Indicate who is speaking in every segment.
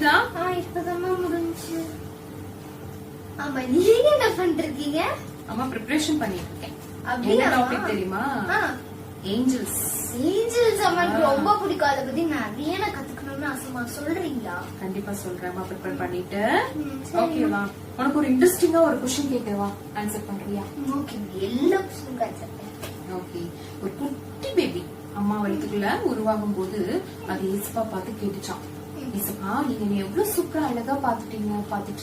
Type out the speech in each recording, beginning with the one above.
Speaker 1: முடிஞ்சுதா?
Speaker 2: இப்பதான் முடிஞ்சு. ஆமா, நீங்க என்ன பண்றீங்க?
Speaker 1: அம்மா ப்ரிப்பரேஷன் பண்ணிட்டு இருக்கேன்.
Speaker 2: அப்படியா?
Speaker 1: டாபிக் தெரியுமா? ஏஞ்சல்ஸ்.
Speaker 2: ஏஞ்சல்ஸ் அம்மாக்கு ரொம்ப பிடிக்கும். அதை பத்தி நிறைய கத்துக்கணும்னு ஆசைமா. சொல்றீங்களா?
Speaker 1: கண்டிப்பா சொல்றேன். அம்மா ப்ரிப்பேர் பண்ணிட்டு. ஓகேவா? உனக்கு ஒரு இன்ட்ரெஸ்டிங்கா ஒரு क्वेश्चन கேட்கவா? ஆன்சர் பண்றியா?
Speaker 2: ஓகே, எல்லா क्वेश्चनக்கும் ஆன்சர் பண்றேன்.
Speaker 1: ஓகே. ஒரு குட்டி பேபி அம்மா வயித்துக்குள்ள உருவாகும் போது அது ஏசப்பா பார்த்து கேட்டுச்சான். ஏசப்பா, நீங்க என்ன எவ்வளவு சூப்பரா அழகா பாத்துட்டு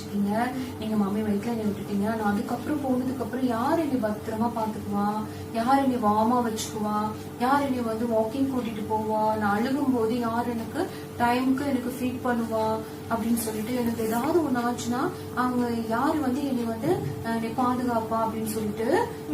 Speaker 1: இருக்கீங்க. நீங்க மம்மி வயிற்றுல என்ன விட்டுட்டீங்க. நான் அதுக்கப்புறம் போனதுக்கு அப்புறம் யார் என்னை பத்திரமா பாத்துக்குவா, யார் என்னை வாமா வச்சுக்குவா, யார் என்னை வந்து வாக்கிங் கூட்டிட்டு போவா, நான் அழுகும் போது யார் எனக்கு டைமுக்கு எனக்கு ஃபீட் பண்ணுவா அப்படின்னு சொல்லிட்டு, எனக்கு ஏதாவது ஒண்ணு ஆச்சுன்னா அவங்க யாரு வந்து என்னை பாதுகாப்பா அப்படின்னு சொல்லிட்டு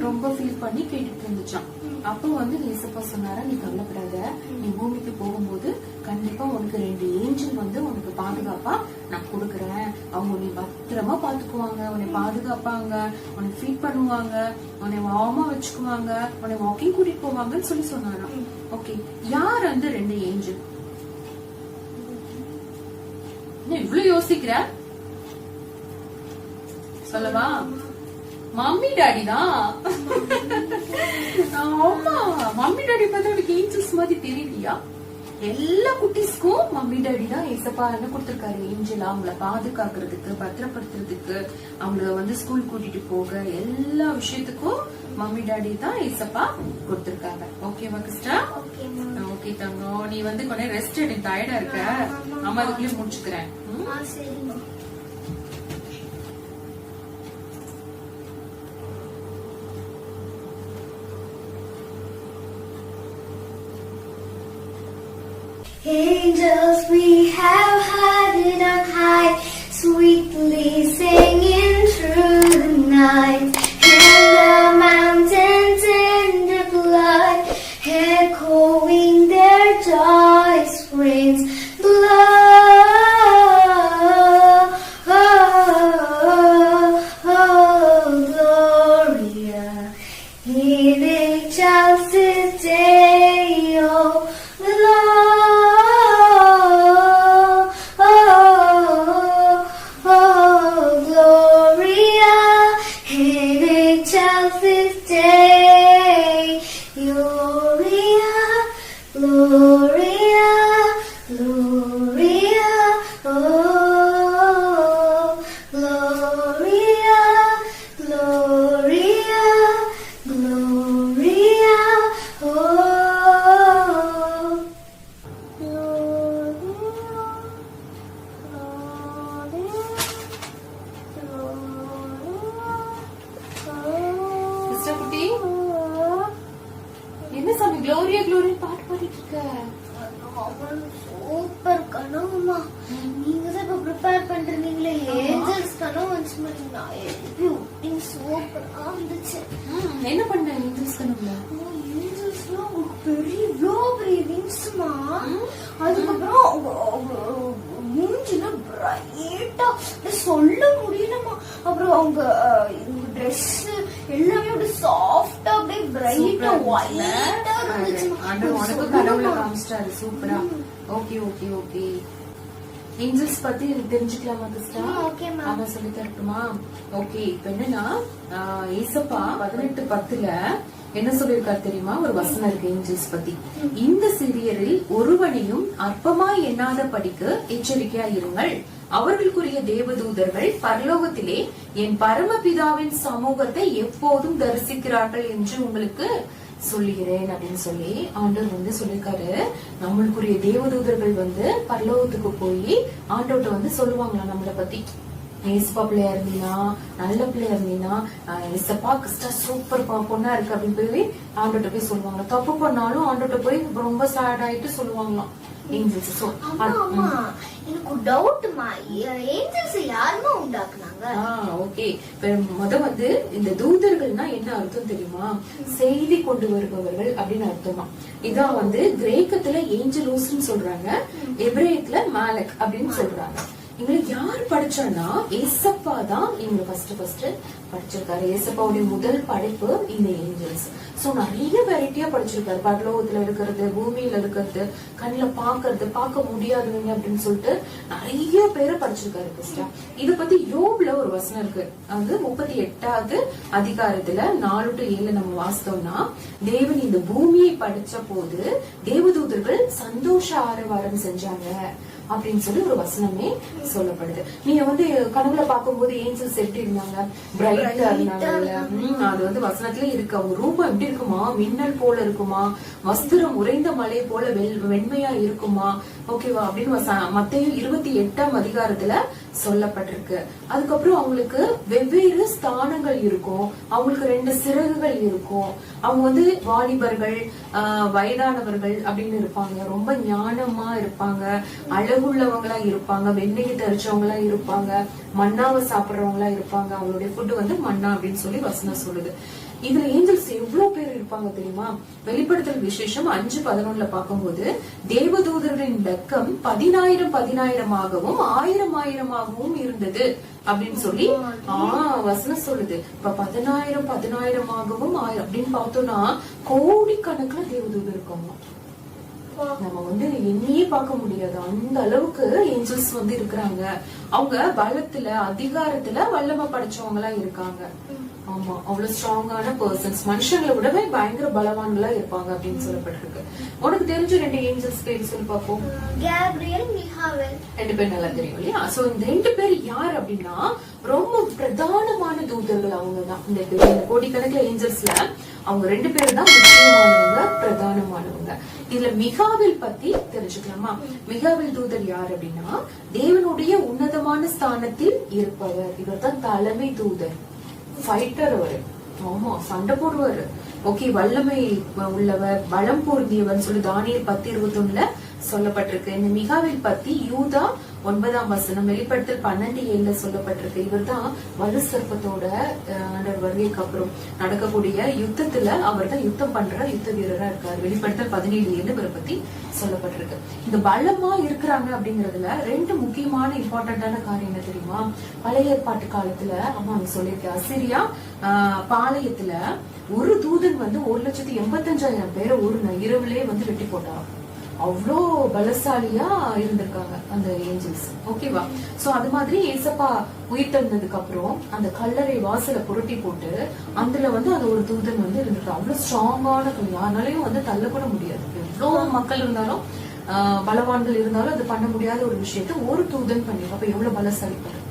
Speaker 1: ரொம்ப ஃபீல் பண்ணி கேட்டுட்டு இருந்துச்சான். அப்போ வந்து ஏசப்பா சொன்னாரா, நீ கவலைப்படாத, நீ பூமிக்கு போகும்போது கண்டிப்பா உனக்கு 2 ஏஞ்சல் வந்து உனக்கு பாதுகாப்பா நான் கொடுக்கறேன். அவங்க உன்னை பத்திரமா பாத்துக்குவாங்க, உன்னை பாதுகாப்பாங்க, உனக்கு ஃபீட் பண்ணுவாங்க, உன்னை வாமா வச்சுக்குவாங்க, உன்னை வாக்கிங் கூட்டிட்டு போவாங்கன்னு சொல்லி சொன்னாராம். ஓகே, யார் அந்த 2 ஏஞ்சல்? இவ்வளவு யோசிக்கிற? சொல்லவா? மம்மி டாடி தான். ஆமா, மம்மி டாடி பார்த்தா உனக்கு ஏஞ்சல்ஸ் மாதிரி தெரியலையா? எல்லா குட்டீஸ்க்கும் மம்மி டாடி தான் ஏசப்பா என்ன கொடுத்திருக்காரு, ஏஞ்சலா அவங்கள பாதுகாக்கிறதுக்கு, பத்திரப்படுத்துறதுக்கு, அவங்கள வந்து ஸ்கூல் கூட்டிட்டு போக, எல்லா விஷயத்துக்கும் மம்மி டாடி தான் ஏசப்பா கொடுத்திருக்காங்க. ஓகேவா கிறிஸ்டா? ஓகே தங்கம், நீ வந்து கொஞ்சம் ரெஸ்ட் எடு, டயர்டா இருக்க. அம்மா அதுக்குள்ளே முடிச்சுக்கிறேன்.
Speaker 2: Angels we have had it on high, sweetly singing through the night, and the mountains in the blood, echoing their joy springs below. Gloria in excelsis Deo,
Speaker 1: என்ன சாமி க்ளோரியா க்ளோரியா பாட்டு பாடிட்டு இருக்க?
Speaker 2: சூப்பர் கனவுமா. நீங்க தான் இப்ப ப்ரிப்பேர் பண்றீங்களே, ஏஞ்சல்ஸ் கனவு வந்துச்சு. சூப்பரா இருந்துச்சு.
Speaker 1: என்ன பண்ண ஏஞ்சல்ஸ் கனவுல?
Speaker 2: ஏஞ்சல்ஸ்லாம் பெரிய விங்ஸ்மா. அதுக்கப்புறம் மூஞ்சில பிரைட்டா சொல்ல முடியலமா. அப்புறம் அவங்க ட்ரெஸ் எல்லாமே அப்படியே சாஃப்டா அப்படியே பிரைட்டா ஒயிட்டா இருந்துச்சு.
Speaker 1: உனக்கு கனவுல காமிச்சிட்டாரு. சூப்பரா. Okay okay okay. ஏஞ்சல்ஸ் பத்தி தெரிஞ்சுக்கலாமா கிறிஸ்டா? அத சொல்லி தரட்டுமா? ஓகே, இப்ப என்னன்னா ஏசப்பா 18:10 என்ன சொல்லிருக்காரு தெரியுமா? ஒரு வசனம் இருக்கு ஏஞ்சல்ஸ் பத்தி. இந்த சிறியரில் ஒருவனையும் அற்பமாய் எண்ணாத படிக்கு எச்சரிக்கையா இருங்கள். அவர்களுக்குரிய தேவதூதர்கள் பரலோகத்திலே என் பரமபிதாவின் சமூகத்தை எப்போதும் தரிசிக்கிறார்கள் என்று உங்களுக்கு சொல்லுகிறேன் அப்படின்னு சொல்லி ஆண்டவர் வந்து சொல்லிருக்காரு. நம்மளுக்குரிய தேவதூதர்கள் வந்து பரலோகத்துக்கு போய் ஆண்டவர்கிட்ட வந்து சொல்லுவாங்களா நம்மளை பத்தி. ஏசப்பா பிள்ளையா இருந்தீங்கன்னா, நல்ல பிள்ளையா இருந்தீங்கன்னா, ஏசப்பா கிறிஸ்டா சூப்பர் பொண்ணா இருக்கு அப்படின்னு போய் ஆண்டவர்கிட்ட போய் சொல்லுவாங்க. தப்பு பண்ணாலும் ஆண்டவர்கிட்ட போய் ரொம்ப சேட் ஆயிட்டு சொல்லுவாங்களாம். ஏஞ்சல்ஸ்.
Speaker 2: எனக்கு டவுட்மா, ஏஞ்சல்ஸ் யாருமா உண்டாக்குனாங்க?
Speaker 1: ஓகே, முத வந்து இந்த தூதர்கள்னா என்ன அர்த்தம் தெரியுமா? செய்தி கொண்டு வருபவர்கள் அப்படின்னு அர்த்தமா. இதான் வந்து கிரேக்கத்துல ஏஞ்சலோஸ்ன்னு சொல்றாங்க, எபிரேயத்துல மாலக் அப்படின்னு சொல்றாங்க. இவங்களை யார் படிச்சான்னா ஏசப்பா தான் இவங்களை ஃபர்ஸ்ட் படிச்சிருக்காரு. ஏசப்பாவுடைய முதல் படைப்பு இந்த ஏஞ்சல்ஸ். சோ நிறைய வெரைட்டியா படிச்சிருக்காரு. பரலோகத்துல இருக்கிறது, பூமியில இருக்கிறது, கண்ணுல பாக்குறது, பார்க்க முடியாதவங்க அப்படின்னு சொல்லிட்டு நிறைய பேரை படிச்சிருக்காரு. ஃபர்ஸ்டா இத பத்தி யோப்ல ஒரு வசனம் இருக்கு. அது 38வது அதிகாரத்துல 4 to 7 நம்ம வாசித்தோம்னா, தேவன் இந்த பூமியை படைச்ச போது தேவதூதர்கள் சந்தோஷ ஆரவாரம் செஞ்சாங்க அப்படின்னு சொல்லி ஒரு வசனமே சொல்லப்படுது. நீங்க வந்து கனவுல பார்க்கும்போது ஏஞ்சல்ஸ் எப்படி இருந்தாங்க? பிரைட்டா இருந்தாங்க. அது வந்து வசனத்துல இருக்கு. அவங்க ரூபம் எப்படி இருக்குமா? மின்னல் போல இருக்குமா? வஸ்திரம் உறைந்த மலை போல வெண்மையா இருக்குமா? ஓகேவா அப்படின்னு மத்தேயு 28ஆம் அதிகாரத்துல சொல்லப்பட்டிருக்கு. அதுக்கப்புறம் அவங்களுக்கு வெவ்வேறு ஸ்தானங்கள் இருக்கும். அவங்களுக்கு 2 சிறகுகள் இருக்கும். அவங்க வந்து வாலிபர்கள், வயதானவர்கள் அப்படின்னு இருப்பாங்க. ரொம்ப ஞானமா இருப்பாங்க, அழகுள்ளவங்களா இருப்பாங்க, வெண்ணெயை தரிச்சவங்களா இருப்பாங்க, மண்ணாவை சாப்பிடுறவங்களா இருப்பாங்க. அவங்களுடைய ஃபுட் வந்து மண்ணா அப்படின்னு சொல்லி வசனம் சொல்லுது. இதுல ஏஞ்சல்ஸ் எவ்வளவு பேர் இருப்பாங்க தெரியுமா? வெளிப்படுத்தல் விசேஷம் 5:11 பார்க்கும்போது தேவதூதர்களின் லக்கம் 10,000 10,000ஆகவும் இருந்தது அப்படின்னு சொல்லி வசனம் சொல்லுது. இப்ப 10,000 அப்படின்னு பார்த்தோம்னா கோடிக்கணக்குல தேவதூதர் இருக்காங்க. நம்ம வந்து எண்ணியே பார்க்க முடியாது, அந்த அளவுக்கு ஏஞ்சல்ஸ் வந்து இருக்கிறாங்க. அவங்க பலத்துல அதிகாரத்துல வல்லமை படைச்சவங்களா இருக்காங்க. ஆமா, அவ்வளவு ஸ்ட்ராங்கான பர்சன்ஸ், மனுஷங்களை விடவே பயங்கர பலவான்களா இருப்பாங்க அப்படின்னு சொல்லப்பட்டிருக்கு. உனக்கு தெரிஞ்ச 2 ஏஞ்சல்ஸ் பேர் சொல்லி பார்ப்போம்.
Speaker 2: கேப்ரியல், மிகாவேல்.
Speaker 1: 2 பேர் நல்லா தெரியும் இல்லையா? சோ இந்த 2 பேர் யார் அப்படின்னா ரொம்ப பிரதானமான தூதர்கள். அவங்கதான் இந்த கோடிக்கணக்கில் ஏஞ்சல்ஸ்ல அவங்க 2 பேர் தான் முக்கியமானவங்க, பிரதானமானவங்க. இதுல மிகாவேல் பத்தி தெரிஞ்சுக்கலாமா? மிகாவேல் தூதர் யார் அப்படின்னா தேவனுடைய உன்னதமான ஸ்தானத்தில் இருப்பவர். இவர் தான் தலைமை தூதர், ஃபைட்டர். அவரு ஆமா சண்டை போடுவாரு. ஓகே, வல்லமை உள்ளவர், பலம் பொருந்தியவர் சொல்லி தானியேல் 10:21 சொல்லப்பட்டிருக்கு. இந்த மிகாவேல் பத்தி யூதா 9ஆம் வசனம், வெளிப்படுத்தல் 12:7 சொல்லப்பட்டிருக்கு. இவர் தான் வலு சர்ப்பத்தோட வருகைக்கு அப்புறம் நடக்கக்கூடிய யுத்தத்துல அவர் தான் யுத்தம் பண்ற யுத்த வீரரா இருக்காரு. வெளிப்படுத்தல் 17:7 இவரை பத்தி சொல்லப்பட்டிருக்கு. இந்த பலமா இருக்கிறாங்க அப்படிங்கறதுல 2 முக்கியமான இம்பார்ட்டன்டான காரியம் என்ன தெரியுமா? பழைய ஏற்பாட்டு காலத்துல அம்மா சொல்லியிருக்கேன், அசிரியா பாளையத்துல ஒரு தூதன் வந்து 1,85,000 பேரை ஒரு இரவுலயே வந்து வெட்டி போட்டாராம். அவ்வளோ பலசாலியா இருந்திருக்காங்க அந்த ஏஞ்சல்ஸ். ஓகேவா? சோ அது மாதிரி ஏசப்பா உயிர் தந்ததுக்கு அப்புறம் அந்த கல்லறை வாசலை புரட்டி போட்டு அதுல வந்து அது ஒரு தூதன் வந்து இருந்திருக்கு. அவ்வளவு ஸ்ட்ராங்கான, யாராலையும் வந்து தள்ளக்கூட முடியாது. எவ்வளவு மக்கள் இருந்தாலும் பலவான்கள் இருந்தாலும் அது பண்ண முடியாத ஒரு விஷயத்த ஒரு தூதன் பண்ணிருக்கோம். அப்ப எவ்வளவு பலசாலிப்படும்.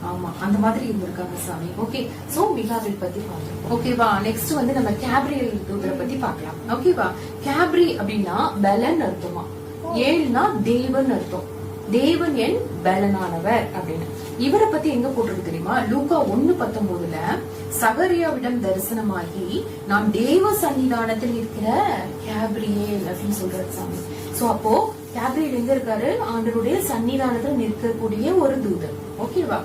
Speaker 1: ஆமா, அந்த மாதிரி இருந்திருக்காங்க சாமி. ஓகே, சோ மிகாவேல் பத்தி பாக்கலாம். ஓகேவா? நெக்ஸ்ட் வந்து நம்ம கேப்ரியல் தூதரை பத்தி பாக்கலாம். ஓகேவா? கேப்ரி அப்படின்னா பலன் அர்த்தமா, ஏழ்னா தேவன் அர்த்தம். தேவன் என் பலனானவர் அப்படின்னு. இவரை பத்தி எங்க போட்டிருக்கு தெரியுமா? லூக்கா 1:19 சகரியாவிடம் தரிசனமாகி நாம் தேவ சன்னிதானத்தில் இருக்கிற கேப்ரியேல் அப்படின்னு சொல்றாரு சாமி. சோ அப்போ கேப்ரியேல் எங்க இருக்காரு? ஆண்டவருடைய சன்னிதானத்தில் நிற்கக்கூடிய ஒரு தூதர். ஓகேவா?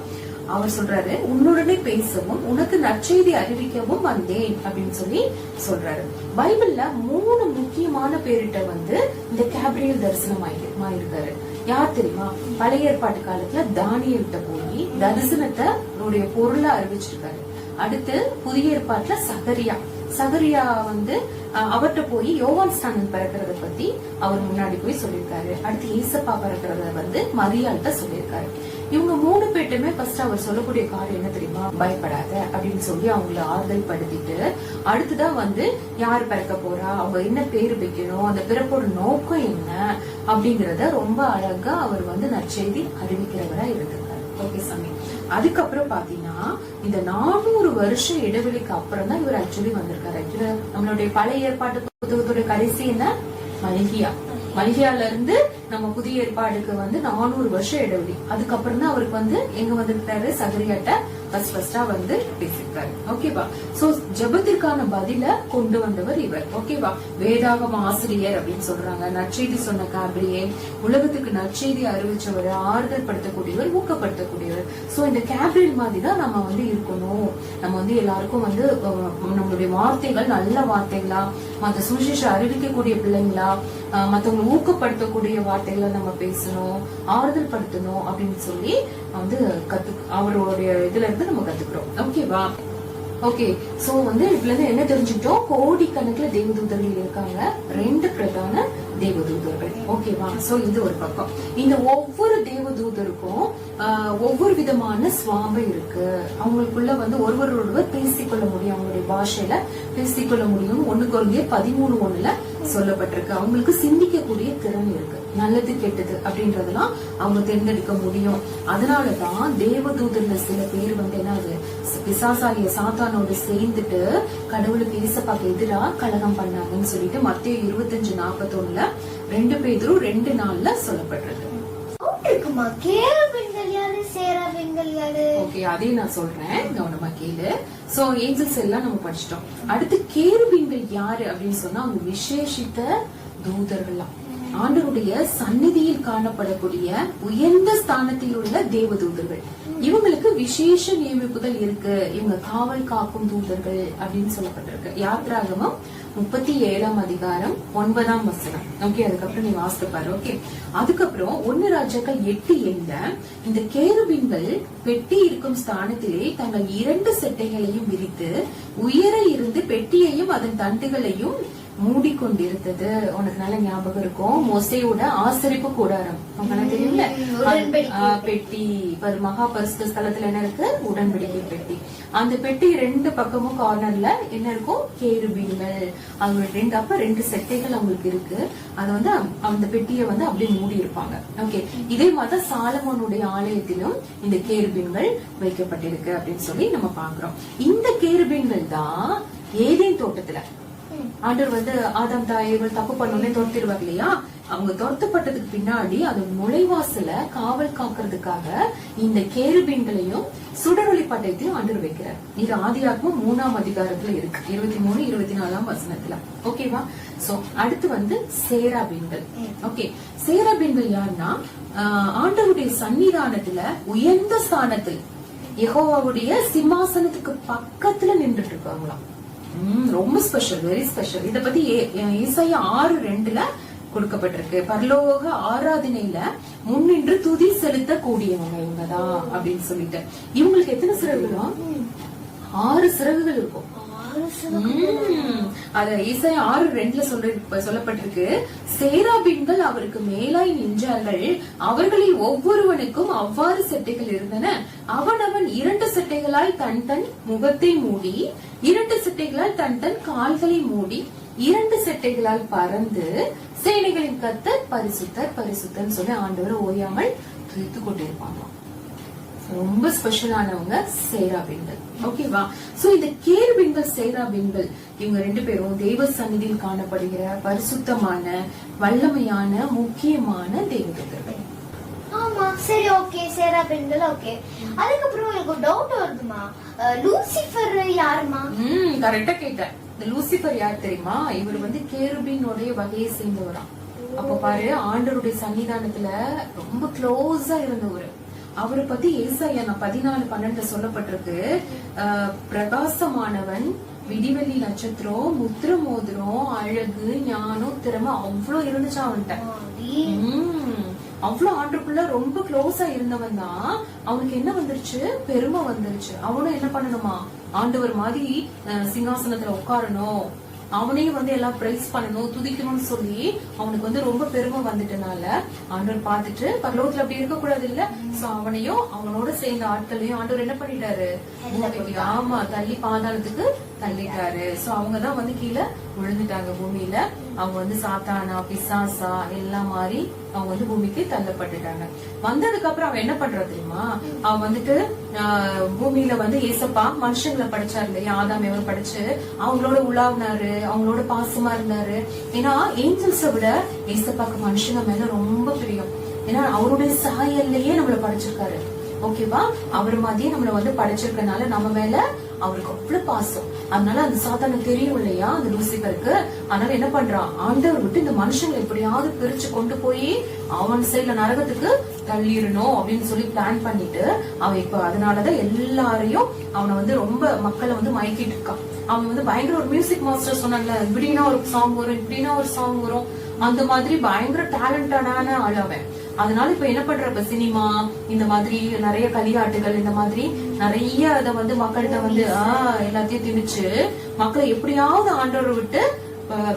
Speaker 1: அவர் சொல்றாரு, உன்னுடனே பேசவும் உனக்கு நற்செய்தி அறிவிக்கவும் வந்தேன் அப்படின்னு சொல்லி சொல்றாரு. பைபிள்ல 3 முக்கியமான பேரிட்ட வந்து இந்த கேப்ரியேல் தரிசனமாயிருக்காரு. யார் தெரியுமா? பழைய ஏற்பாட்டு காலத்துல தானியேல்கிட்ட போய் தரிசனத்தை பொருளை அறிவிச்சிருக்காரு. அடுத்து புதிய ஏற்பாட்டுல சகரியா வந்து அவர்கிட்ட போய் யோவான் ஸ்நானன் பிறக்கிறத பத்தி அவர் முன்னாடி போய் சொல்லியிருக்காரு. அடுத்து ஏசப்பா பிறக்கிறத வந்து மரியாள்கிட்ட சொல்லியிருக்காரு. இவங்க 3 பேருமே ஃபர்ஸ்ட் அவர் சொல்லக்கூடிய காரியம் என்ன தெரியுமா? பயப்படாத அப்படின்னு சொல்லி அவங்களை ஆறுதல் படுத்திட்டு, அடுத்துதான் வந்து யார் பிறக்க போறா, அவங்க என்ன பேரு வைக்கணும், அந்த பிறப்போட நோக்கம் என்ன அப்படிங்கறத ரொம்ப அழகா அவர் வந்து நற்செய்தி அறிவிக்கிறவரா இருந்திருக்காரு. ஓகே சாமி. அதுக்கப்புறம் பாத்தீங்கன்னா இந்த 400 வருஷம் இடைவெளிக்கு அப்புறம் தான் இவர் ஆக்சுவலி வந்திருக்காரு. ஆக்சுவலி நம்மளுடைய பழைய ஏற்பாட்டு புத்தகத்துடைய கடைசி என்ன? மல்கியால இருந்து நம்ம புதிய ஏற்பாடுக்கு வந்து 400 வருஷம் இடைவெளி. அதுக்கப்புறம் தான் அவருக்கு வந்து எங்க வந்திருக்காரு? சகரியாட்ட ஃபர்ஸ்டா வந்து பேசிருக்காரு. ஓகேவா? சோ ஜெபத்திற்கான பதில கொண்டு வந்தவர் இவர். ஓகேவா? வேதாகம ஆசிரியர் அப்படின்னு சொல்றாங்க. நற்செய்தி சொன்ன கேப்ரியேல் உலகத்துக்கு நற்செய்தி அறிவிச்சவர், ஆறுதல் படுத்தக்கூடியவர், ஊக்கப்படுத்தக்கூடியவர். சோ இந்த கேப்ரியேல் மாதிரி தான் நம்ம வந்து இருக்கணும். நம்ம வந்து எல்லாருக்கும் வந்து நம்மளுடைய வார்த்தைகள் நல்ல வார்த்தைகளா, மத்த சுவிசேஷ அறிவிக்கக்கூடிய பிள்ளைங்களா, மத்தவங்களை ஊக்கப்படுத்தக்கூடிய வார்த்தைகளை நம்ம பேசணும், ஆறுதல் படுத்தணும் அப்படின்னு சொல்லி வந்து அவருடைய இதுல இருந்து நம்ம கத்துக்கிறோம். ஓகேவா? ஓகே, சோ வந்து இதுல இருந்து என்ன தெரிஞ்சுக்கிட்டோம்? கோடிக்கணக்குல தேவதூதர்கள் இருக்காங்க, 2 பிரதான தேவதூதர்கள். ஓகேவா? சோ இது ஒரு பக்கம். இந்த ஒவ்வொரு தேவதூதருக்கும் ஒவ்வொரு விதமான சுவாபம் இருக்கு. அவங்களுக்குள்ள வந்து ஒருவரோடவர் பேசிக்கொள்ள முடியும், அவங்களுடைய பாஷையில பேசிக்கொள்ள முடியும். 1 கொரிந்தியர் 13:1 சொல்லப்பட்டிருக்கு. அவங்களுக்கு சிந்திக்கக்கூடிய திறன் இருக்கு, நல்லது கெட்டது அப்படின்றதெல்லாம் அவங்க தேர்ந்தெடுக்க முடியும். அதனாலதான் தேவதூதர்ல சில பேர் வந்து என்ன பிசாசாலிய சாத்தானோடு சேர்ந்துட்டு கடவுளுக்கு ஏசப்பாக்கு எதிரா கலகம் பண்ணாங்கன்னு சொல்லிட்டு மத்தேயு 25:41 2 பேதுரு 2:4 சொல்லப்பட்டிருக்கு. ஓகே, அதையும் நான் சொல்றேன், கவனமா கேளு. சோ ஏஞ்சல்ஸ் எல்லாம் நம்ம படிச்சிட்டோம். அடுத்து கேருபீன்கள் யாரு அப்படின்னு சொன்னா அவங்க விசேஷித்த தூதர்கள்லாம், ஆண்டவருடைய சந்நிதியில் காணப்படக்கூடிய உயர்ந்த ஸ்தானத்தில் உள்ள தேவதூதர்கள். இவங்களுக்கு விசேஷ நியமிப்புகள் இருக்கு. இவங்க காவல் காக்கும் தூதர்கள் அப்படின்னு சொல்லப்பட்டிருக்கு. யாத்ராகமம் 37:9. ஓகே, அதுக்கப்புறம் நீ வாசித்து பாரு. ஓகே, அதுக்கப்புறம் 1 ராஜாக்கள் 8:7 இந்த கேருபீன்கள் பெட்டி இருக்கும் ஸ்தானத்திலே தங்கள் 2 செட்டைகளையும் விரித்து உயர இருந்து பெட்டியையும் அதன் தண்டுகளையும் மூடிக்கொண்டிருந்தது. உனக்கு நல்ல ஞாபகம் இருக்கும், மோசேயோட ஆசரிப்பு கூடாரம் தெரியும்ல, பெட்டி மகா பரிசுத்த ஸ்தலத்துல என்ன இருக்கு? உடன்படிக்கை பெட்டி. அந்த பெட்டி 2 பக்கமும் கார்னர்ல என்ன இருக்கும்? கேருபீன்கள். அவங்க 2 செட்டைகள் அவங்களுக்கு இருக்கு. அது வந்து அந்த பெட்டியை வந்து அப்படியே மூடி இருப்பாங்க. ஓகே, இதே மாதிரி சாலமோனுடைய ஆலயத்திலும் இந்த கேருபீன்கள் வைக்கப்பட்டிருக்கு அப்படின்னு சொல்லி நம்ம பாக்குறோம். இந்த கேருபீன்கள் தான் ஏதேன் தோட்டத்துல ஆண்டவர் வந்து ஆதாம் தாயேவல் தப்பு பண்ணோன்னே துரத்திடுவார் இல்லையா? அவங்க துரத்தப்பட்டதுக்கு பின்னாடி அது நுழைவாசல காவல் காக்கிறதுக்காக இந்த கேருபீன்களையும் சுடரொளி பட்டயத்தையும் ஆண்டவர் வைக்கிறார். இது ஆதியாகமம் 3ஆம் அதிகாரத்துல இருக்கு, 23, 24 ஓகேவா? சோ அடுத்து வந்து சேராபீன்கள். ஓகே, சேராபீன்கள் யாருன்னா ஆண்டவருடைய சன்னிதானத்துல உயர்ந்த ஸ்தானத்தில் யெகோவாவுடைய சிம்மாசனத்துக்கு பக்கத்துல நின்றுட்டு இருக்காங்களாம். ரொம்ப ஸ்பெஷல், வெரி ஸ்பெஷல். இத பத்தி ஏசாயா 6:2 கொடுக்கப்பட்டிருக்கு. பரலோக ஆராதனையில முன்னின்று துதி செலுத்த கூடியவங்க இவங்கதான் அப்படின்னு சொல்லிட்டு. இவங்களுக்கு எத்தனை சிறகுகள்? 6 சிறகுகள் இருக்கும். அத ஏசாயா 6:2 சொல்லப்பட்டிருக்கு. சேராபீன்கள் அவருக்கு மேலாய் நின்றார்கள், அவர்களில் ஒவ்வொருவனுக்கும் அவ்வாறு செட்டைகள் இருந்தன. அவனவன் 2 செட்டைகளாய் தன் தன் முகத்தை மூடி, 2 செட்டைகளால் தன் தன் கால்களை மூடி, 2 செட்டைகளால் பறந்து சேனைகளின் கர்த்தர் பரிசுத்தர் பரிசுத்தர் சொல்லி ஆண்டவர் ஓயாமல் துதித்து கொண்டிருப்பாங்க. ரொம்ப ஸ்பெஷலானவங்க சேராபீன்கள். ஓகேவா? சோ இந்த கேருபீன்கள் சேராபீன்கள் இவங்க 2 பேரும் தெய்வ சந்நிதியில் காணப்படுகிற பரிசுத்தமான வல்லமையான முக்கியமான தேவதூதர்கள்.
Speaker 2: ஆமா, சரி, ஓகே, சேராபீன்கள். ஓகே, அதுக்கப்புறம் எனக்கு டவுட் வருதுமா, லூசிஃபர் யாருமா?
Speaker 1: கரெக்டா கேட்டேன். இந்த லூசிஃபர் யார் தெரியுமா? இவர் வந்து கேருபீனுடைய வகையை சேர்ந்தவராம். அப்ப பாரு, ஆண்டவருடைய சன்னிதானத்துல ரொம்ப க்ளோஸா இருந்தவர். அவரை பத்தி ஏசாயா 14:12 சொல்லப்பட்டிருக்கு. பிரகாசமானவன், விடிவெள்ளி நட்சத்திரம், முத்திர மோதிரம், அழகு, ஞானம், திறமை அவ்வளவு இருந்துச்சா அவன்கிட்ட. அவ்வளவு ஆண்டுக்குள்ள ரொம்ப க்ளோஸா இருந்தவன் தான். அவனுக்கு என்ன வந்துருச்சு? பெருமை வந்துருச்சு. அவனும் என்ன பண்ணணுமா? ஆண்டவர் மாதிரி சிங்காசனத்துல உட்காரணும், அவனையும் வந்து எல்லாம் பிரைஸ் பண்ணணும், துதிக்கணும்னு சொல்லி அவனுக்கு வந்து ரொம்ப பெருமை வந்துட்டனால ஆண்டவர் பார்த்துட்டு பரலோகத்துல அப்படி இருக்க கூடாது இல்ல, சோ அவனையும் அவனோட சேர்ந்த ஆட்களையும் ஆண்டவர் என்ன பண்ணிட்டாரு? ஆமா, தள்ளி பாதாளத்துக்கு தள்ளிட்டாரு. சோ அவங்கதான் வந்து கீழே விழுந்துட்டாங்க பூமியில. அவங்க வந்து சாத்தானா பிசாசா எல்லாம் மாறி அவங்க வந்து பூமிக்கு தள்ளப்பட்டுட்டாங்க. வந்ததுக்கு அப்புறம் அவன் என்ன பண்றா தெரியுமா? அவன் வந்துட்டு பூமியில வந்து ஏசப்பா மனுஷங்களை படைச்சாரு இல்லையா? ஆதாம் எவரும் படைச்சு அவங்களோட உலாவினாரு, அவங்களோட பாசமா இருந்தாரு. ஏன்னா ஏஞ்சல்ஸை விட ஏசப்பாக்கு மனுஷங்க மேல ரொம்ப பிரியம். ஏன்னா அவருடைய சாயல்லையே நம்மள படைச்சிருக்காரு. ஓகேவா? அவர் மாதிரியே நம்மள வந்து படைச்சிருக்கனால நம்ம மேல அவருக்கு அவ்வளவு பாசம். அதனால அந்த சாத்தானுக்கு தெரியும் இல்லையா, அந்த லூசிபருக்கு. அதனால என்ன பண்றான்? ஆண்டவர் விட்டு இந்த மனுஷங்களை எப்படியாவது பிரிச்சு கொண்டு போய் அவன் சைடுல நரகத்துக்கு தள்ளிடணும் அப்படின்னு சொல்லி பிளான் பண்ணிட்டு அவன் இப்ப அதனாலதான் எல்லாரையும் அவனை வந்து ரொம்ப மக்களை வந்து மயக்கிட்டு இருக்கான். அவன் வந்து பயங்கர ஒரு மியூசிக் மாஸ்டர் சொன்னான்ல, இப்படின்னா ஒரு சாங் வரும், இப்படின்னா ஒரு சாங் வரும். அந்த மாதிரி பயங்கர டேலண்டடான ஆள் அவன். அதனால இப்ப என்ன பண்றப்ப சினிமா இந்த மாதிரி நிறைய களியாட்டுகள் இந்த மாதிரி நிறைய அத வந்து மக்கள்கிட்ட வந்து எல்லாத்தையும் திணிச்சு மக்களை எப்படியாவது ஆண்டவரை விட்டு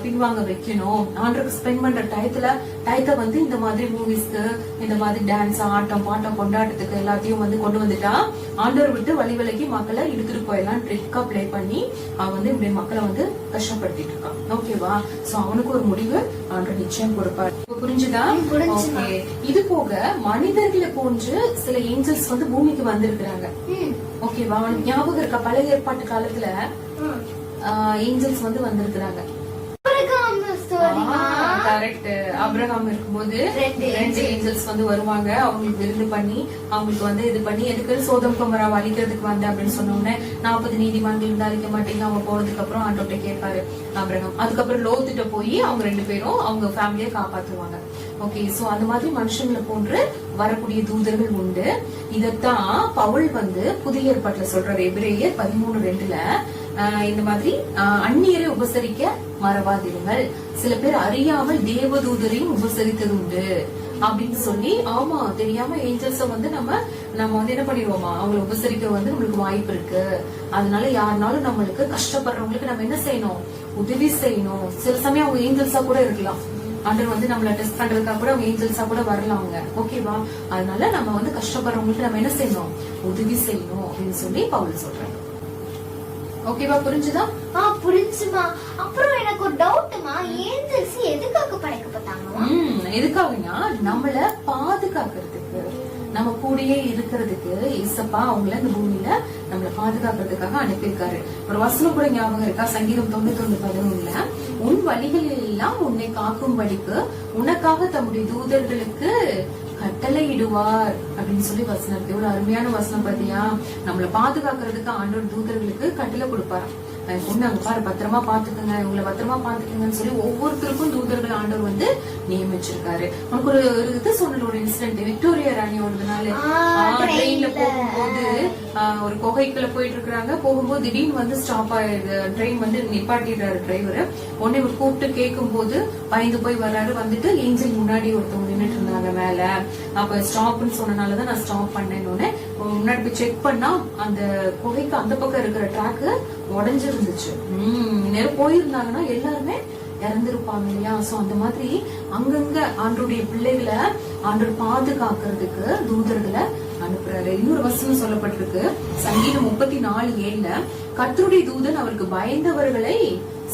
Speaker 1: பின்வாங்க வைக்கணும். ஆண்டருக்கு ஸ்பெண்ட் பண்ற டயத்தை வந்து இந்த மாதிரி மூவிஸ்க்கு இந்த மாதிரி டான்ஸ் ஆட்டம் பாட்டம் கொண்டாட்டத்துக்கு எல்லாத்தையும் வந்து கொண்டு வந்துட்டா ஆண்டவர் விட்டு வழி விலகி மக்களை இழுத்துட்டு போயிடலாம் ட்ரிக்கா பிளே பண்ணி அவன் வந்து இப்படி மக்களை வந்து கஷ்டப்படுத்திட்டு இருக்கான். ஓகேவா? சோ அவனுக்கு ஒரு முடிவு ஆண்டவர் நிச்சயம் கொடுப்பார். புரிஞ்சுதா? ஓகே. இது போக மனிதர்களை போன்று சில ஏஞ்சல்ஸ் வந்து பூமிக்கு வந்திருக்கிறாங்க. ஓகேவா? அவனுக்கு ஞாபகம் இருக்கா? பழைய ஏற்பாட்டு காலத்துல ஏஞ்சல்ஸ் வந்து வந்திருக்கிறாங்க. கரெக்ட். அப்ரஹாம் இருக்கும்போது 2 ஏஞ்சல்ஸ் வந்து வருவாங்க. அவங்களுக்கு விருந்து பண்ணி அவங்களுக்கு வந்து இது பண்ணி எதுக்கு சோதம் குமரா அழிக்கிறதுக்கு வந்து அப்படின்னு சொன்ன உடனே 40 நீதிமான்கள் வந்து அழிக்க மாட்டீங்க அவங்க போனதுக்கு அப்புறம் ஆண்டோட்ட கேட்பாரு அப்ரஹாம். அதுக்கப்புறம் லோத்துட்ட போய் அவங்க 2 பேரும் அவங்க ஃபேமிலியை காப்பாத்துவாங்க. ஓகே. சோ அந்த மாதிரி மனுஷங்களை போன்று வரக்கூடிய தூதர்கள் உண்டு. இதத்தான் பவுல் வந்து புதிய ஏற்பாட்டுல சொல்றாரு. எபிரேயர் 13:2 இந்த மாதிரி அந்நியரை உபசரிக்க மறவாதிருங்கள். சில பேர் அறியாமல் தேவதூதரையும் உபசரித்தது உண்டு அப்படின்னு சொல்லி. ஆமா, தெரியாம ஏஞ்சல்ஸ வந்து நம்ம வந்து என்ன பண்ணிடுவோமா, அவங்களை உபசரிக்க வந்து நம்மளுக்கு வாய்ப்பு இருக்கு. அதனால யாருனாலும் நம்மளுக்கு கஷ்டப்படுறவங்களுக்கு நம்ம என்ன செய்யணும், உதவி செய்யணும். சில சமயம் அவங்க ஏஞ்சல்ஸா கூட இருக்கலாம். ஆண்டவர் வந்து நம்மள டெஸ்ட் பண்றதுக்காக கூட அவங்க ஏஞ்சல்ஸா கூட வரலாம் அவங்க. ஓகேவா? அதனால நம்ம வந்து கஷ்டப்படுறவங்களுக்கு நம்ம என்ன செய்யணும், உதவி செய்யணும் அப்படின்னு சொல்லி பவுல் சொல்றாங்க. ஓகேவா? புரிஞ்சுதா?
Speaker 2: புரிஞ்சுமா. அப்புறம் எனக்கு ஒரு டவுட்மா, ஏஞ்சல்ஸ் எதுக்காக படைக்கப்பட்டாங்க?
Speaker 1: எதுக்காகனா நம்மள பாதுகாக்கிறதுக்கு, நம்ம கூடயே இருக்கிறதுக்கு ஏசப்பா அவங்கள இந்த பூமியில நம்மள பாதுகாக்கிறதுக்காக அனுப்பியிருக்காரு. ஒரு வசனம் கூட ஞாபகம் இருக்கா? சங்கீதம் 91:11 உன் வழிகளில் எல்லாம் உன்னை காக்கும்படிக்கு உனக்காக தம்முடைய தூதர்களுக்கு கட்டளை இடுவார் அப்படின்னு சொல்லி வசனம் இருக்கு. எவ்வளவு அருமையான வசனம் பாத்தியா? நம்மள பாதுகாக்கிறதுக்கு ஆண்டவர் தூதர்களுக்கு கட்டளை கொடுப்பாரு. பொண்ணு அங்க பாரு, பத்திரமா பாத்துக்கங்க, உங்களை பத்திரமா பாத்துக்கங்கன்னு சொல்லி ஒவ்வொருத்தருக்கும் தூதர்கள் ஆண்டவர் வந்து நியமிச்சிருக்காரு. உனக்கு ஒரு இது சொன்ன ஒரு இன்சிடென்ட், விக்டோரியா ராணி ஒரு ட்ரெயின்ல போகும்போது ஒரு குகைக்குள்ள போயிட்டு இருக்காங்க. போகும்போது திடீர்னு வந்து ஸ்டாப் ஆயிடுது, ட்ரெயின் வந்து நிப்பாட்டிடுறாரு டிரைவர். உடனே கூப்பிட்டு கேட்கும் போது பயந்து போய் வர்றாரு. வந்துட்டு ஏஞ்சல் முன்னாடி ஒருத்தவங்க நின்றுட்டு இருந்தாங்க மேல. அப்ப ஸ்டாப்னு சொன்னனாலதான் நான் ஸ்டாப் பண்ணேன்னு முன்னாடி போய் செக் பண்ணா அந்த குகைக்கு அந்த பக்கம் இருக்கிற ட்ராக் உடஞ்சிருந்துச்சு. நேரம் போயிருந்தாங்கன்னா எல்லாருமே இறந்திருப்பாங்க இல்லையா? சோ அந்த மாதிரி அங்கங்க ஆண்டருடைய பிள்ளைகளை ஆண்டர் பாதுகாக்கிறதுக்கு தூதர்களை அனுப்புறாரு. இன்னொரு வசனம் சொல்லப்பட்டிருக்கு சங்கீதம் 34:7 கர்த்தருடைய தூதன் அவருக்கு பயந்தவர்களை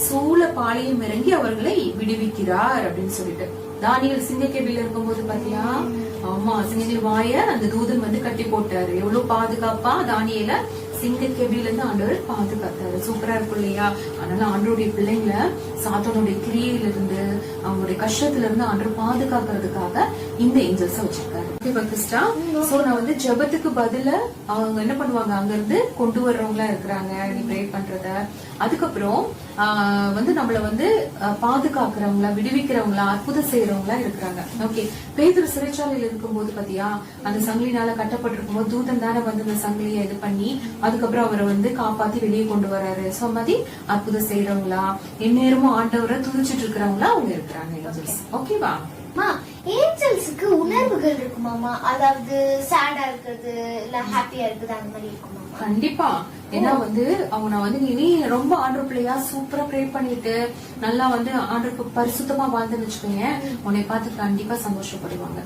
Speaker 1: சூழ பாளையம் இறங்கி அவர்களை விடுவிக்கிறார் அப்படின்னு சொல்லிட்டு. தானியல் சிங்கக்கேபில இருக்கும்போது பாத்தியா? ஆமா, சிங்கத்தில் வாய அந்த தூதன் வந்து கட்டி போட்டாரு. எவ்வளவு பாதுகாப்பா தானியல சிங்கக்கேபில இருந்து ஆண்டவர் பாதுகாத்தாரு. சூப்பரா இருக்கும் இல்லையா? அதனால ஆண்டருடைய பிள்ளைங்களை சாத்தானுடைய கிரியில இருந்து அவங்களுடைய கஷ்டத்துல இருந்து ஆண்டவர் பாதுகாக்கிறதுக்காக இந்த ஏஞ்சல்ஸ் வச்சிருக்காரு. சோ நான் வந்து ஜெபத்துக்கு பதில அவங்க என்ன பண்ணுவாங்க, அங்க இருந்து கொண்டு வர்றவங்களா இருக்கிறாங்க நீ ப்ரே பண்றத. அதுக்கப்புறம் வந்து நம்மள வந்து பாதுகாக்கிறவங்களா, விடுவிக்கிறவங்களா, அற்புதம் செய்யறவங்களா இருக்கிறாங்க. ஓகே. பேதுரு சிறைச்சாலையில இருக்கும்போது பாத்தியா, அந்த சங்கிலினால கட்டப்பட்டிருக்கும் போது தூதன் தானே வந்து அந்த சங்கிலியை இது பண்ணி அதுக்கப்புறம் அவரை வந்து காப்பாத்தி வெளியே கொண்டு வராரு. சோ மாதிரி அற்புதம் செய்யறவங்களா, எந்நேரமும் ஆண்டவரை துதிச்சிட்டு இருக்கிறவங்களா அவங்க இருக்கிறாங்க. ஓகேவா?
Speaker 2: ஏஞ்சல்ஸ்க்கு உணர்வுகள் இருக்குமாமா? அதாவது சேடா இருக்குது இல்ல ஹாப்பியா இருக்குது அந்த மாதிரி இருக்குமா?
Speaker 1: கண்டிப்பா. ஏன்னா வந்து அவங்க வந்து நீ ரொம்ப ஆண்டர் பிள்ளையா சூப்பரா ப்ரே பண்ணிட்டு நல்லா வந்து ஆண்டருக்கு பரிசுத்தமா வாழ்ந்துன்னு வச்சுக்கோங்க, உன்னை பார்த்து கண்டிப்பா சந்தோஷப்படுவாங்க.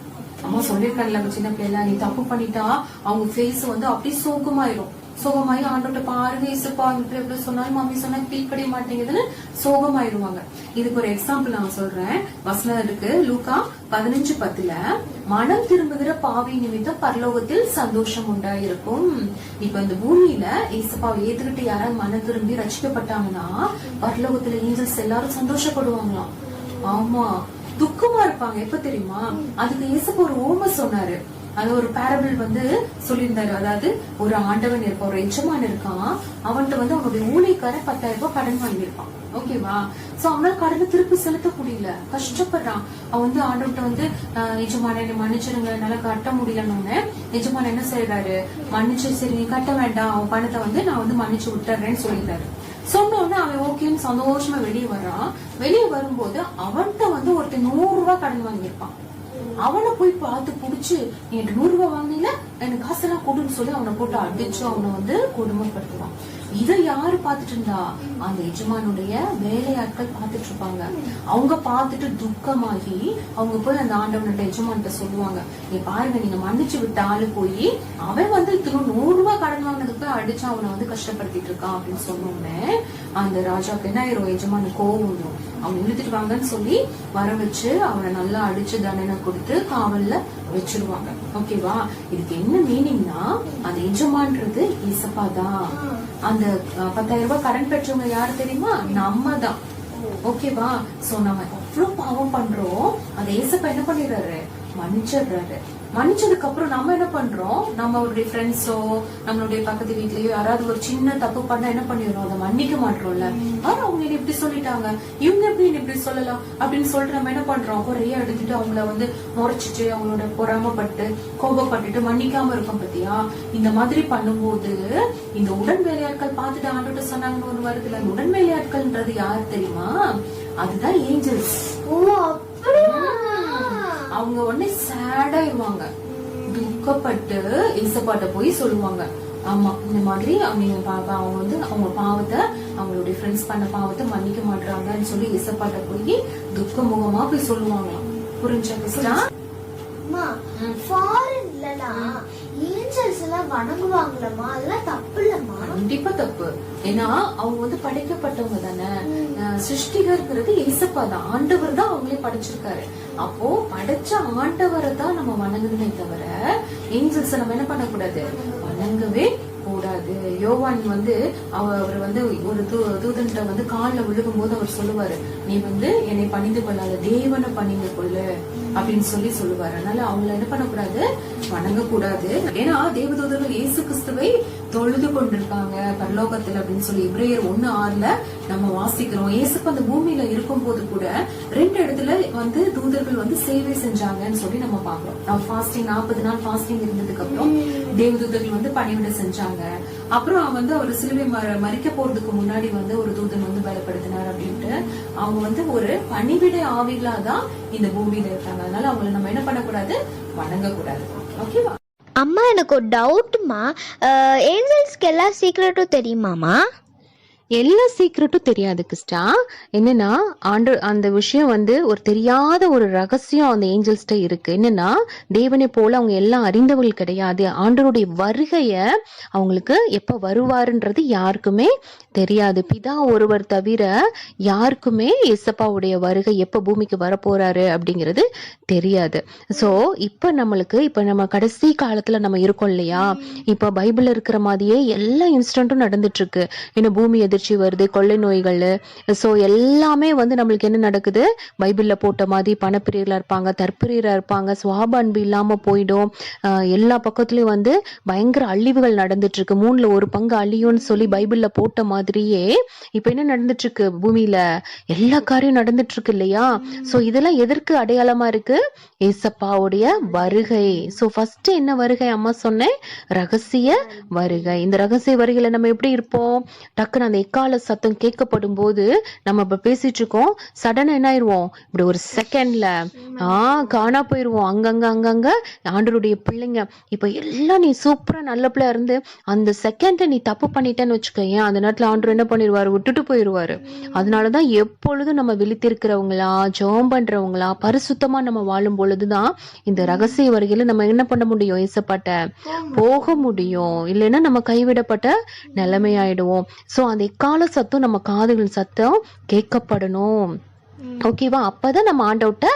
Speaker 1: அம்மா சொல்லிருக்காங்கல்ல, சின்ன பிள்ளைல நீ தப்பு பண்ணிட்டா அவங்க ஃபேஸ் வந்து அப்படியே சோகமாயிரும். சோகமாயி ஆண்டோட்ட பாருங்க இசுப்பா எப்படி சொன்னாலும் மம்மி சொன்னா கீழ்படிய மாட்டேங்குதுன்னு சோகமாயிருவாங்க. இதுக்கு ஒரு எக்ஸாம்பிள் நான் சொல்றேன். வசனம் இருக்கு லூக்கா 15:10 மனம் திரும்புகிற பாவி நிமித்தம் பரலோகத்தில் சந்தோஷம் உண்டாயிருக்கும். இப்ப இந்த பூமியில இசுப்பாவை ஏத்துக்கிட்டு யாராவது மனம் திரும்பி ரசிக்கப்பட்டாங்கன்னா பரலோகத்துல ஏஞ்சல்ஸ் எல்லாரும் சந்தோஷப்படுவாங்களாம். ஆமா, துக்கமா இருப்பாங்க. எப்ப தெரியுமா? அதுக்கு இயேசுப்பா ஒரு ஓமை சொன்னாரு. அது ஒரு பேரபிள் வந்து சொல்லியிருந்தாரு. அதாவது ஒரு ஆண்டவன் இருப்பான், ஒரு எஜமான் இருக்கான். அவன்கிட்ட வந்து அவனுடைய ஊழியக்கார 10,000 ரூபாய் கடன் வாங்கியிருப்பான். ஓகேவா? சோ அவனால கடனை திருப்பி செலுத்த முடியல, கஷ்டப்படுறான். அவன் வந்து ஆண்டவன்கிட்ட வந்து எஜமான என்ன மன்னிச்சிருங்க, என்னால கட்ட முடியலன்னு. எஜமான என்ன செய்யறாரு, மன்னிச்சு சரி நீ கட்ட வேண்டாம், அவன் பணத்தை வந்து நான் வந்து மன்னிச்சு விட்டுறேன்னு சொல்லிடுறாரு. சொன்ன உடனே அவன் ஓகேன்னு சந்தோஷமா வெளியே வரான். வெளியே வரும்போது அவன்கிட்ட வந்து ஒருத்தன் 100 ரூபாய் கடன் வாங்கியிருப்பான். அவனை போய் பார்த்து புடிச்சு, நீ எனக்கு 100 ரூபாய் வாங்கினீல, எனக்கு காசெல்லாம் கொடுன்னு சொல்லி அவனை போட்டு அடிச்சு அவனை வந்து கொடுமைப்படுத்துவான். இதை யாரு பாத்துட்டு இருந்தா? அந்த எஜமானுடைய வேலையாட்கள் பாத்துட்டு இருப்பாங்க. அவங்க பாத்துட்டு துக்கமாகி அவங்க போய் அந்த ஆண்டவனோட எஜமான்கிட்ட சொல்லுவாங்க, நீ பாருங்க, நீங்க மன்னிச்சு விட்ட ஆளு போய் அவன் வந்து 100 ரூபாய் கடன் வாங்கினதுக்கு அடிச்சு அவனை வந்து கஷ்டப்படுத்திட்டு இருக்கான் அப்படின்னு சொன்னோடனே அந்த ராஜாக்கு என்ன ஆயிரும்? எஜமான கோவம் வரும். அவங்க இழுத்துட்டு வாங்கன்னு சொல்லி வர வச்சு அவனை நல்லா அடிச்சு தண்டனை கொடுத்து காவல்ல வச்சிருவாங்க. ஓகேவா? இதுக்கு என்ன மீனிங்னா, அந்த எஜமான்றது ஏசப்பா தான். அந்த 10,000 ரூபாய் கடன் பெற்றவங்க யாரு தெரியுமா? நம்ம தான். ஓகேவா? சோ நம்ம அவ்வளவு பாவம் பண்றோம், அந்த ஏசப்பா என்ன பண்ணிடுறாரு? மன்னிச்சிடுறாரு. மன்னிச்சதுக்கு அப்புறம் நம்ம என்ன பண்றோம்? நம்மளுடைய ஃப்ரெண்ட்ஸோ நம்மளுடைய பக்கத்து வீட்லயோ யாராவது ஒரு சின்ன தப்பு பண்ணா என்ன பண்ணிடுறோம்? அதை மன்னிக்க மாட்டோம்ல. அவங்க என்ன இப்படி சொல்லிட்டாங்க, இவங்க எப்படி இப்படி சொல்லலாம் அப்படின்னு சொல்லிட்டு நம்ம என்ன பண்றோம்? குறைய எடுத்துட்டு அவங்கள வந்து முறைச்சிட்டு அவங்களோட பொறாமப்பட்டு கோபப்பட்டுட்டு மன்னிக்காம இருக்கோம். பத்தியா? இந்த மாதிரி பண்ணும்போது இந்த உடன் வேலையாட்கள் பார்த்துட்டு ஆண்டோட்ட சொன்னாங்கன்னு ஒண்ணு வருதுல. உடன் வேலையாட்கள்ன்றது யாரு தெரியுமா? அதுதான் ஏஞ்சல்ஸ். அவங்க உடனே சேடாயிருவாங்க, துக்கப்பட்டு ஏசப்பாட்ட போய் சொல்லுவாங்க, ஆமா இந்த மாதிரி அவங்க வந்து அவங்க பாவத்தை, அவங்களுடைய ஃப்ரெண்ட்ஸ் பண்ண பாவத்தை மன்னிக்க மாட்டாங்கன்னு சொல்லி ஏசப்பாட்ட போய் துக்க முகமா போய் சொல்லுவாங்களாம். புரிஞ்சா?
Speaker 2: ஏஞ்சல்ஸ் எல்லாம் வணங்குவாங்களமா? அதெல்லாம் தப்பு இல்லம்மா?
Speaker 1: கண்டிப்பா தப்பு. ஏன்னா அவங்க வந்து படைக்கப்பட்டவங்க தானே. சிருஷ்டிகர்ங்கிறது ஏசப்பா தான், ஆண்டவர் தான் அவங்களே படைச்சிருக்காரு. அப்போ படைச்ச ஆண்டவரை தான் நம்ம வணங்கணுமே தவிர ஏஞ்சல்ஸ் நம்ம என்ன பண்ணக்கூடாது? வணங்கவே கூடாது. யோவான் வந்து அவர் வந்து ஒரு தூதன்கிட்ட வந்து காலில் விழுகும் போது அவர் சொல்லுவாரு, நீ வந்து என்னை பணிந்து கொள்ளாத, தேவனை பணிந்து கொள்ளு அப்படின்னு சொல்லி சொல்லுவாரு. அதனால அவங்கள என்ன பண்ணக்கூடாது? வணங்க கூடாது. ஏன்னா தேவதூதர்கள் இயேசு கிறிஸ்துவை தொழுது கொண்டிருக்காங்க பரலோகத்துல அப்படின்னு சொல்லி எபிரேயர் 1:6 நம்ம வாசிக்கிறோம். இயேசுக்கு அந்த பூமியில இருக்கும் போது கூட 2 இடத்துல வந்து தூதர்கள் வந்து சேவை செஞ்சாங்கன்னு சொல்லி நம்ம பாக்குறோம். 40 நாள் ஃபாஸ்டிங் இருந்ததுக்கு அப்புறம் தேவதூதர்கள் வந்து பணிவிட செஞ்சாங்க. அப்புறம் வந்து அவர் சிலுவை மறிக்க போறதுக்கு முன்னாடி வந்து ஒரு தூதன் வந்து பலப்படுத்தினார் அப்படின்ட்டு அவங்க வந்து ஒரு பணிவிட ஆவிகளாதான் இந்த பூமியில இருக்காங்க. அதனால அவங்களை நம்ம என்ன பண்ணக்கூடாது? வணங்க கூடாது. ஓகேவா?
Speaker 2: அம்மா, எனக்கு ஒரு டவுட்மா. ஏஞ்சல்ஸ்க்கு எல்லா சீக்ரெட்டும் தெரியுமாமா?
Speaker 3: எல்லா சீக்ரெட்டும் தெரியாது கிறிஸ்டா. என்னன்னா அந்த விஷயம் வந்து ஒரு தெரியாத ஒரு ரகசியம் அந்த ஏஞ்சல்ஸ்ட இருக்கு. என்னன்னா தேவனை போல அவங்க எல்லாம் அறிந்தவர்கள் கிடையாது. ஆண்டவருடைய வருகைய அவங்களுக்கு எப்ப வருவாருன்றது யாருக்குமே தெரியாது. பிதா ஒருவர் தவிர யாருக்குமே இயேசப்பாவுடைய வருகை எப்ப பூமிக்கு வரப்போறாரு அப்படிங்கிறது தெரியாது. சோ இப்ப நம்ம கடைசி காலத்துல நம்ம இருக்கோம் இல்லையா? இப்ப பைபிள்ல இருக்கிற மாதிரியே எல்லா இன்சிடென்ட்டும் நடந்துட்டு இருக்கு. ஏன்னா பூமி அதிர்ச்சி வருது, கொள்ளை நோய்கள். சோ எல்லாமே வந்து நம்மளுக்கு என்ன நடக்குது? பைபிள்ல போட்ட மாதிரி பணப்பிரியர்களா இருப்பாங்க, தற்பிரியரா இருப்பாங்க, சுவாப அன்பு இல்லாம போயிடும். எல்லா பக்கத்துலயும் வந்து பயங்கர அழிவுகள் நடந்துட்டு இருக்கு. 3ல் 1 பங்கு அழியும்னு சொல்லி பைபிள்ல போட்ட மாதிரியே இப்ப என்ன நடந்துட்டு இருக்கு? பூமியில எல்லா காரியம் நடந்துட்டு இருக்கு இல்லையா? சோ இதெல்லாம் எதற்கு அடையாளமா இருக்கு? ஏசப்பாவுடைய வருகை. சோ ஃபர்ஸ்ட் என்ன வருகை அம்மா சொன்னேன்? ரகசிய வருகை. இந்த ரகசிய வருகையில நம்ம எப்படி இருப்போம்? டக்குன்னு அந்த எக்கால சத்தம் கேட்கப்படும் போது நம்ம இப்ப பேசிட்டு இருக்கோம், சடனா என்ன ஆயிருவோம்? இப்படி ஒரு செகண்ட்ல காணா போயிருவோம். அங்கங்க ஆண்டவருடைய பிள்ளைங்க இப்ப எல்லாம் நீ சூப்பரா நல்ல பிள்ளை இருந்து அந்த செகண்ட நீ தப்பு பண்ணிட்டேன்னு வச்சுக்கோங்க, அந்த நேரத்துல ஆண்டவர் என்ன பண்ணிருவாரு? விட்டுட்டு போயிருவாரு. அதனாலதான் எப்பொழுதும் நம்ம விழித்திருக்கிறவங்களா, ஜெபம் பண்றவங்களா, பரிசுத்தமா நம்ம வாழும் பொழுதுதான் இந்த ரகசிய வருகையில நம்ம என்ன பண்ண முடியும்? ஏசப்பாட்ட போக முடியும். இல்லைன்னா நம்ம கைவிடப்பட்ட நிலைமையாயிடுவோம். சோ அந்த எக்கால சத்தம் நம்ம காதுகள் சத்தம் கேட்கப்படணும். ஓகேவா? அப்பதான் நம்ம ஆண்டவர்ட்ட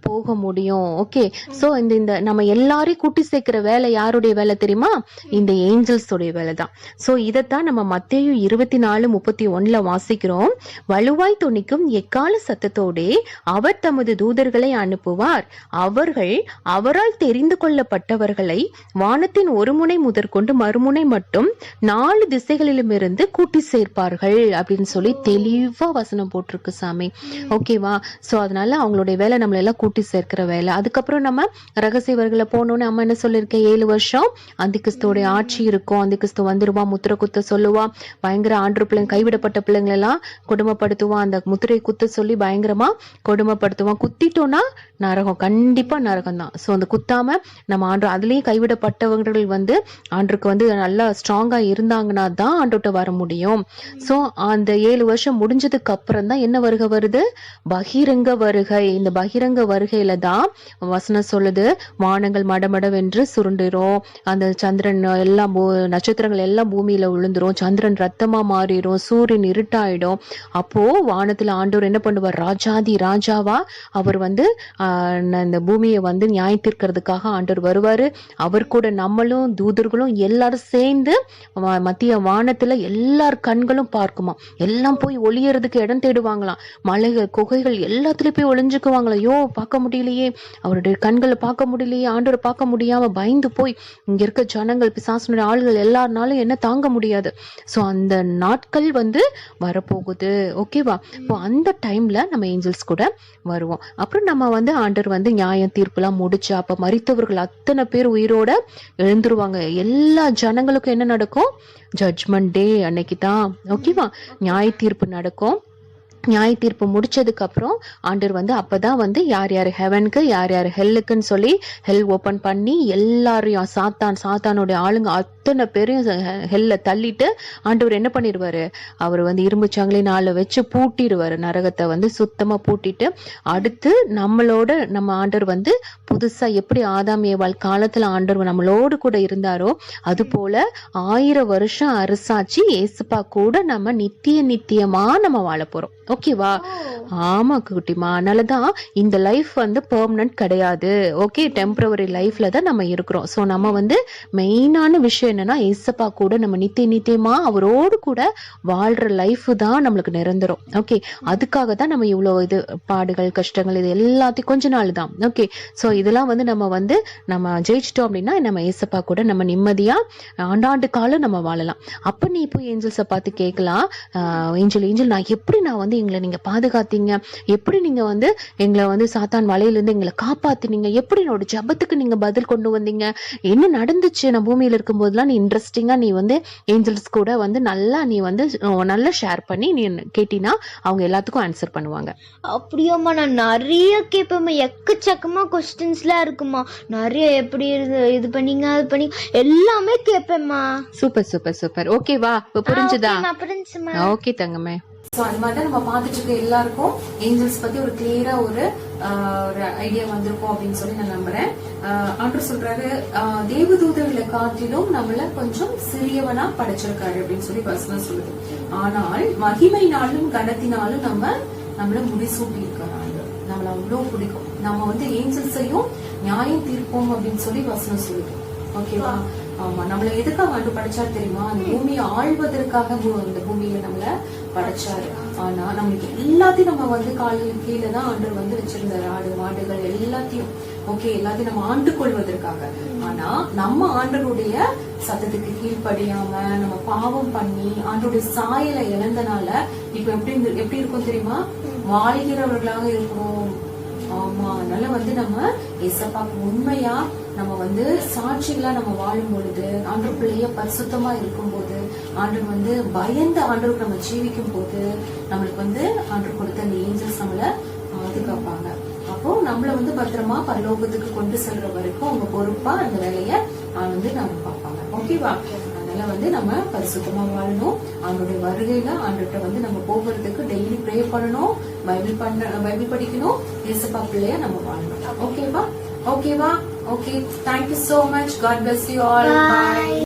Speaker 3: போக முடியும். ஓகே, சோ இந்த நம்ம எல்லாரையும் கூட்டி சேர்க்கிற வேலை யாருடைய வேலை தெரியுமா? இந்த ஏஞ்சல்ஸ் உடைய வேலை தான். சோ இதத்தான் நம்ம மத்தேயு 24:31 வாசிக்கிறோம். வலுவாய் துணிக்கும் எக்கால சத்தத்தோடே அவர் தமது தூதர்களை அனுப்புவார். அவர்கள் அவரால் தெரிந்து கொள்ளப்பட்டவர்களை வானத்தின் ஒரு முனை முதற்கொண்டு மறுமுனை மட்டும் 4 திசைகளிலும் இருந்து கூட்டி சேர்ப்பார்கள் அப்படின்னு சொல்லி தெளிவா வசனம் போட்டிருக்கு சாமி. ஓகே, ஓகேவா? சோ அதனால அவங்களுடைய வேலை நம்மள எல்லாம் கூட்டி சேர்க்கிற வேலை. அதுக்கப்புறம் நம்ம ரகசியவர்களை போனோன்னு அம்மா என்ன சொல்லியிருக்கேன், 7 வருஷம் அந்திகிறிஸ்துவோட ஆட்சி இருக்கும். அந்திகிறிஸ்து வந்துருவா, முத்திரை குத்த சொல்லுவா, பயங்கர ஆண்டு பிள்ளைங்க, கைவிடப்பட்ட பிள்ளைங்களை எல்லாம் கொடுமைப்படுத்துவான், அந்த முத்திரை குத்த சொல்லி பயங்கரமா கொடுமைப்படுத்துவான். குத்திட்டோம்னா நரகம், கண்டிப்பா நரகம் தான். சோ அந்த குத்தாம நம்ம ஆண்டு, அதுலயும் கைவிடப்பட்டவர்கள் வந்து ஆண்டுக்கு வந்து நல்லா ஸ்ட்ராங்கா இருந்தாங்கன்னா தான் ஆண்டுகிட்ட வர முடியும். சோ அந்த 7 வருஷம் முடிஞ்சதுக்கு அப்புறம் தான் என்ன வருகை வருது, பகிரங்க வருகை. இந்த பகிரங்க வருகையில தான் வசனம் சொல்லுது, வானங்கள் மடமடவென்று சுருண்டிரும், அந்த சந்திரன் எல்லாம் நட்சத்திரங்கள் எல்லாம் பூமியில விழுந்துரும், சந்திரன் ரத்தமா மாறிடும், சூரியன் இருட்டாயிடும். அப்போ வானத்துல ஆண்டவர் என்ன பண்ணுவார், ராஜாதி ராஜாவா அவர் வந்து இந்த பூமியை வந்து நியாயத்திற்கிறதுக்காக ஆண்டவர் வருவாரு. அவர் கூட நம்மளும் தூதர்களும் எல்லாரும் சேர்ந்து மத்திய வானத்துல எல்லார் கண்களும் பார்க்குமா, எல்லாம் போய் ஒளியறதுக்கு இடம் தேடுவாங்களாம். மலைகள் குகைகள் எல்லாத்துலயும் போய் ஒளிஞ்சுக்குவாங்களா, ஐயோ பார்க்க முடியலையே, அவருடைய கண்களை பார்க்க முடியலையே, ஆண்டவரை பார்க்க முடியாம பயந்து போய் இங்க இருக்க ஜனங்கள், பிசாசனுடைய ஆளுகள் எல்லாருனாலும் என்ன தாங்க முடியாது. சோ அந்த நாட்கள் வந்து வரப்போகுது. ஓகேவா? இப்போ அந்த டைம்ல நம்ம ஏஞ்சல்ஸ் கூட வருவோம். அப்புறம் நம்ம வந்து ஆண்டவர் வந்து நியாயம் தீர்ப்பு எல்லாம் முடிச்சு அப்ப மரித்தவர்கள் அத்தனை பேர் உயிரோட எழுந்துருவாங்க. எல்லா ஜனங்களுக்கும் என்ன நடக்கும், ஜட்ஜ்மெண்ட் டே அன்னைக்கு தான். ஓகேவா? நியாய தீர்ப்பு நடக்கும். நியாய தீர்ப்பு முடிச்சதுக்கு அப்புறம் ஆண்டவர் வந்து அப்பதான் வந்து யார் யார் ஹெவனுக்கு யார் யார் ஹெல்லுக்குன்னு சொல்லி ஹெல் ஓபன் பண்ணி எல்லாரையும் சாத்தானுடைய ஆளுங்க அத்தனை பேரையும் ஹெல்ல தள்ளிட்டு ஆண்டவர் என்ன பண்ணிடுவாரு, அவர் வந்து இரும்பு சங்கிலி நாளை வச்சு பூட்டிடுவாரு, நரகத்தை வந்து சுத்தமா பூட்டிட்டு அடுத்து நம்ம ஆண்டவர் வந்து புதுசா எப்படி ஆதாம் ஏவாள் காலத்துல ஆண்டவர் நம்மளோடு கூட இருந்தாரோ அது போல 1000 வருஷம் அரசாட்சி ஏசுப்பா கூட நம்ம நித்தியமா நம்ம வாழ போறோம். ஓகேவா? ஆமா குட்டிமா. அதனாலதான் இந்த லைஃப் வந்து பெர்மனன்ட் கிடையாது. ஓகே, டெம்பரவரி லைஃப்ல தான் நம்ம இருக்கிறோம். சோ நம்ம வந்து மெயினான விஷயம் என்னன்னா ஏசப்பா கூட நம்ம நித்தியமா அவரோடு கூட வாழ்ற லைஃப் தான் நம்மளுக்கு நிரந்தரம். ஓகே, அதுக்காக தான் நம்ம இவ்வளவு இது பாடுகள் கஷ்டங்கள் இது எல்லாத்தையும் கொஞ்ச நாள் தான். ஓகே, சோ இதெல்லாம் வந்து நம்ம ஜெயிச்சிட்டோம் அப்படின்னா நம்ம ஏசப்பா கூட நம்ம நிம்மதியா ஆண்டாண்டு காலம் நம்ம வாழலாம். அப்ப நீ இப்போ ஏஞ்சல்ஸை பார்த்து கேட்கலாம், ஏஞ்சல் நான் வந்து எங்களை நீங்க பாதுகாத்தீங்க, எப்படி நீங்க வந்து எங்களை வந்து சாத்தான் வலையில இருந்து எங்களை காப்பாத்தினீங்க, எப்படி என்னோட ஜபத்துக்கு நீங்க பதில் கொண்டு வந்தீங்க, என்ன நடந்துச்சு நான் பூமியில இருக்கும் போதெல்லாம் நீ இன்ட்ரெஸ்டிங்கா நீ வந்து ஏஞ்சல்ஸ் கூட வந்து நல்லா ஷேர் பண்ணி நீ கேட்டினா அவங்க எல்லாத்துக்கும் ஆன்சர் பண்ணுவாங்க.
Speaker 2: அப்படியாம்மா? நான் நிறைய கேட்பேம்மா, எக்கச்சக்கமா கொஸ்டின்ஸ்லாம் இருக்குமா, நிறைய எப்படி இது பண்ணீங்க அது பண்ணி எல்லாமே கேட்பேம்மா.
Speaker 3: சூப்பர். ஓகேவா? புரிஞ்சுதா?
Speaker 2: புரிஞ்சுமா.
Speaker 3: ஓகே தங்கமே.
Speaker 1: சோ அது மாதிரி நம்ம பார்த்துட்டு இருக்க எல்லாருக்கும் ஏஞ்சல்ஸ் பத்தி ஒரு கிளியரா ஒரு ஐடியா வந்திருக்கும் அப்படின்னு சொல்லி நான் நம்புறேன். ஆண்டவர் சொல்றாரு, தேவதூதர்களை காட்டிலும் நம்மள கொஞ்சம் சிறியவனா படைச்சிருக்காரு அப்படின்னு சொல்லி வசனம் சொல்லுது. ஆனால் மகிமைனாலும் கனத்தினாலும் நம்மள முடிசூட்டி இருக்காரு. நம்மள அவ்வளவு பிடிக்கும். நம்ம வந்து ஏஞ்சல்ஸையும் நியாயம் தீர்ப்போம் அப்படின்னு சொல்லி வசனம் சொல்லுது. ஓகேவா? ஆமா, நம்மள எதுக்காக ஆண்டு படைச்சாரு தெரியுமா? அந்த பூமியை ஆள்வதற்காக இந்த பூமியை நம்மள படைச்சாரு. ஆனா நம்மளுக்கு எல்லாத்தையும் நம்ம வந்து காலில் கீழே தான் ஆண்டவர் வந்து வச்சிருந்தாரு, ஆடு மாடுகள் எல்லாத்தையும். ஓகே, எல்லாத்தையும் நம்ம ஆண்டு கொள்வதற்காக. ஆனா நம்ம ஆண்டருடைய சத்தத்துக்கு கீழ்ப்படியாம நம்ம பாவம் பண்ணி ஆண்டருடைய சாயலை இழந்தனால இப்ப எப்படி இருக்கும் தெரியுமா? வாழ்கிறவர்களாக இருக்கிறோம். ஆமா, அதனால வந்து நம்ம ஏசப்பாக்கு உண்மையா நம்ம வந்து சாட்சிகளா நம்ம வாழும் பொழுது, ஆண்டவர் பிள்ளைய பரிசுத்தமா இருக்கும் போது, ஆண்டவர் வந்து பயந்து ஆண்டவருக்கு நம்ம ஜீவிக்கும் போது நம்மளுக்கு வந்து ஆண்டவர் கொடுத்த அந்த ஏஞ்சல்ஸ் நம்மள பாதுகாப்பாங்க. அப்போ நம்மள வந்து பத்திரமா பரலோகத்துக்கு கொண்டு செல்ற வரைக்கும் அவங்க பொறுப்பா அந்த வேலைய வந்து நம்ம பார்ப்பாங்க. ஓகேவா? அதனால வந்து நம்ம பரிசுத்தமா வாழணும். அவனுடைய வருகையில ஆண்டவர்கிட்ட வந்து நம்ம போகிறதுக்கு டெய்லி ப்ரே பண்ணணும், பைபிள் படிக்கணும், ஏசப்பா பிள்ளைய நம்ம வாழணும். ஓகேவா? Okay, thank you so much. God bless you all. By.